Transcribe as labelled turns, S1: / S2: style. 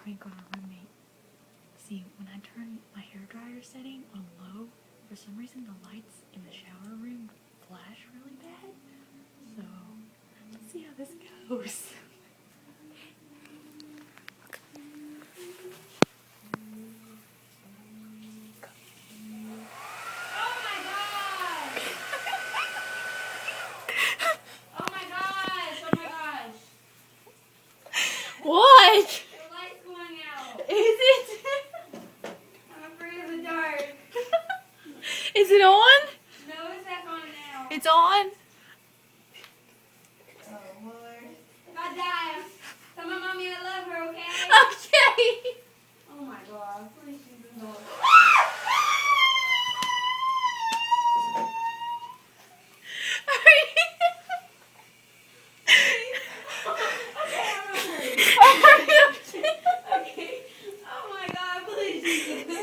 S1: prank on our roommate. See, when I turn my hairdryer setting on low, for some reason the lights in the shower room flash really bad. So, let's see how this goes. What?
S2: The light's going out.
S1: Is it?
S2: I'm afraid of the dark.
S1: Is it on?
S2: No, it's back on now.
S1: It's on?
S2: Oh, Lord. If I die, tell my mommy I love her, okay?
S1: Okay.
S2: Oh my God. Please, she's in the Okay. Oh my God, please.